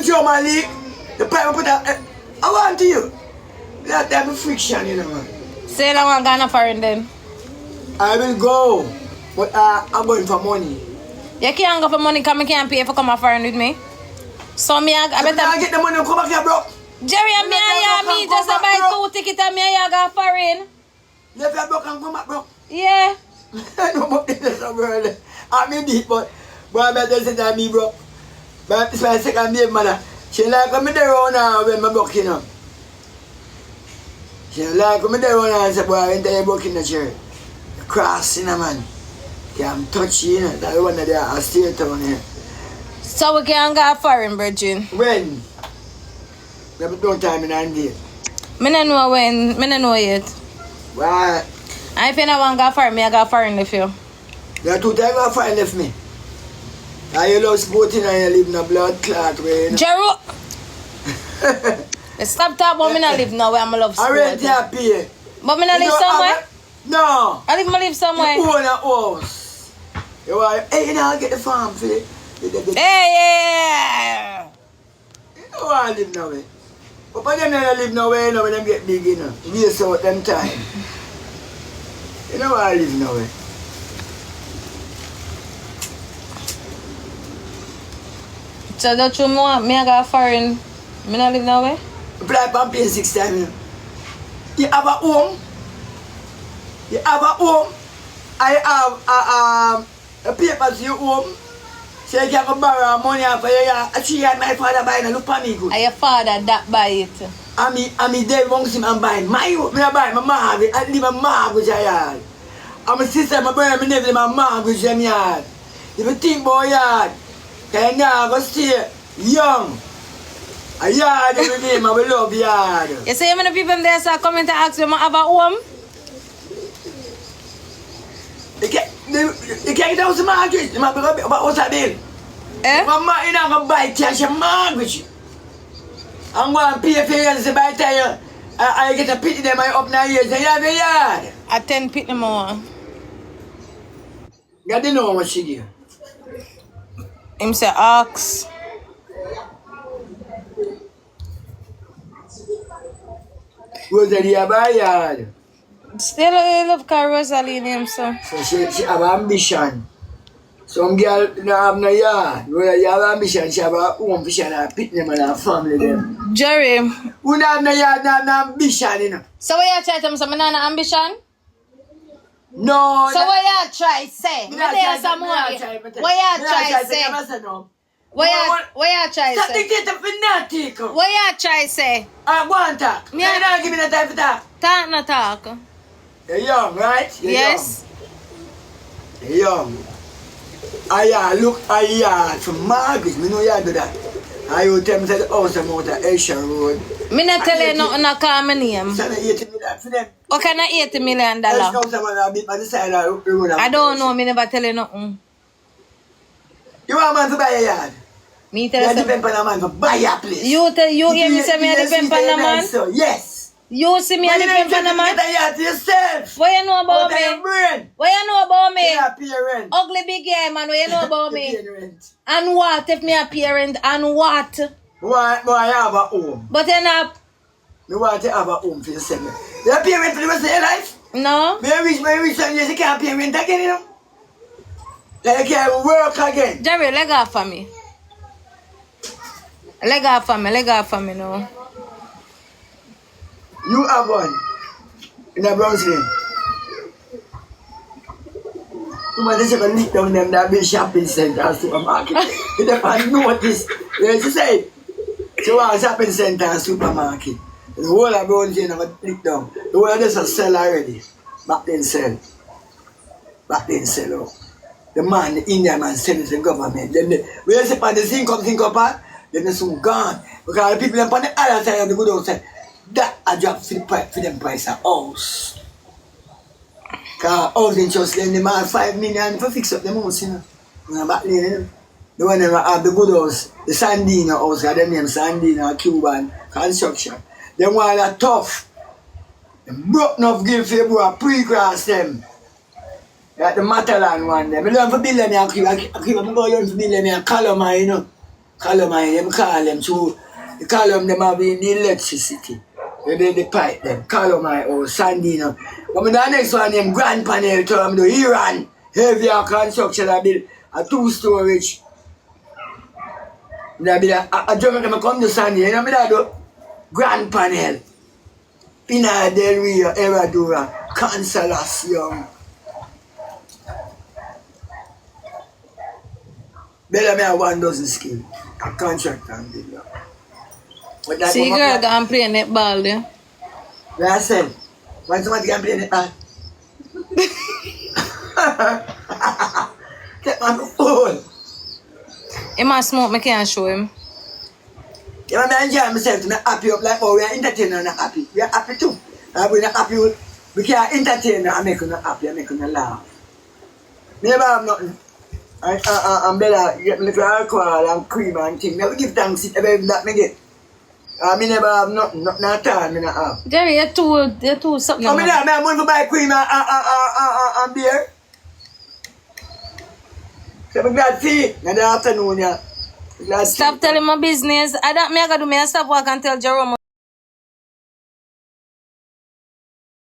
drum and leak. The pipe put out. I want to you. That type of friction, you know, man. Say that one gonna foreign then. I will go, but I'm going for money. You can't go for money because I can't pay for come foreign with me. So me I better I get the money and come back here, bro. Jerry and me just to buy 2 tickets and me I go foreign. Left your broke and come back, bro. Yeah. No more this bro. I'm in deep, but I better say that me, bro. But it's my second baby mother. She like me there on when my broke, you know. She like me there on and say, boy, I enter your broke in the chair. Cross, you know, man. I'm touchy, you know. That's one of the stay down here. So we can go foreign, Virgin. When? Never don't time in Andy. Me don't know when. Me don't know yet. Why? I if you don't want to go foreign, me I go foreign with you. There are 2 times I find left me. And you love sporting and you live in a blood clot way, you know. Jero! Stop talking about me not live now where I'm love sport. I rent your pay. But me not live somewhere? No. I live somewhere. You own a house. You want, hey, you know, I'll get the farm for it. Hey, yeah! You don't want to live now way. But for them not live now way, you know, when them get big, you know. Waste out them time. You don't want to live now way. So don't you know me I go foreign? Me not live now way? Apply for pay 6 times, you know. You have a home. You have a home. I have a paper to your home. So you can go borrow money for you. She and my father buying a look for me good. And your father that buy it. And me dead won't him and buying my home. I buy my mortgage. I leave my mortgage a yard. And my sister, my brother, my nephew, my mortgage them yard. If you think about yard, can you go stay young? A yard every day, I will love yard. You see how many people there start coming to ask you, have a home? You can't get out of mortgage. What's that bill? Eh? My mom, you're not going to buy cash and mortgage. I'm going to pay for years to buy time. I get a pity them up 9 years. You have a yard. I 10 pit more. You don't know how much she give. Him say ox. Rosalie have a yard. Still I love Rosalie him so. So she have ambition. Some girl don't have no yard. When you have ambition, she have a home fish and a pit them and a family them. Jerry. Who don't have no yard, don't have no ambition, you know. So what you try to tell me, so I not have ambition? No. So what you try say? Me there some more. What you try say? What you try Stop say? dictating fanatic. What you try say? Go and talk. Yeah. You don't give me the time for talk. Talk no talk. You're young, right? You're Yes. Young. You're young. I look for mortgage. Me know you do that. I will tell me the house about the Asia Road. Me not tell you nothing to call my name. Send 80 million for them. What kind of $80 million? Let's go somewhere a bit by the side of the road. I don't know, me never tell you nothing. You want a man to buy a yard? Me tell You you depend on a man to buy a place. You hear me say me I depend on the man? So, yes. You see me I depend on the man? Get a yard to yourself. What you know about Out of your me? brain. What you know about me? You pay your rent. Ugly big guy man, what you know about You me? pay the rent. And what if me a parent and what? Why I have a home? But you not, You want to have a home for yourself. You pay rent for the rest of your life? no? May I reach some years you can't pay rent again, you know? Like you can't work again. Jerry, leg off for me. Leg off for me now. You have one in a Browns Lane. You want to take a look down them that big shopping center and supermarket. You never notice. You say, so a shopping center and supermarket. The whole of Browns Lane have a click down. The whole of this are sell already. Back then sell. Oh. The man, the Indian man sell it to the government. Then when you see the zinc up, then it's soon gone. Because the people on the other side of the good old side, that a drop for them price of house. Because housing trust then them have 5 million to fix up them house, you know. Back then, you know. The one that have the good house, the Sandino house, them name Sandino Cuban construction. Them one that tough. Them broke enough give for you, pre-grass them. Like the Matalan one them. I learn for build them, I keep learn for build them in Coloma, you know. Column them call them through the column them have the electricity. The pipe them, column or Sandino. But the next one them Grand Panel to them do Iran. Heavier construction I build a 2-storage. I build a Jamaica come to Sandino. You know me that do Grand Panel. Pina del Rio, Herradura, Cancelación. Better me have 1 dozen skill. A contract and build that. See girl can play netball there. Like I said, when somebody can play netball. Get on the phone. He must smoke, I can't show him. Yeah, I enjoy myself to not happy up like oh we are entertained and not happy. We are happy too. We're not happy with we can't entertain and make you not happy and make you not laugh. Never have nothing. I'm better get me little alcohol and cream and things. Never give thanks if every that me get. I never have nothing at all, me not have. Jerry, you're too something. I have money to buy cream and beer. So I'm glad to see it in the afternoon, yeah. Stop telling my business. I don't make a do me. I stop work and tell Jerome.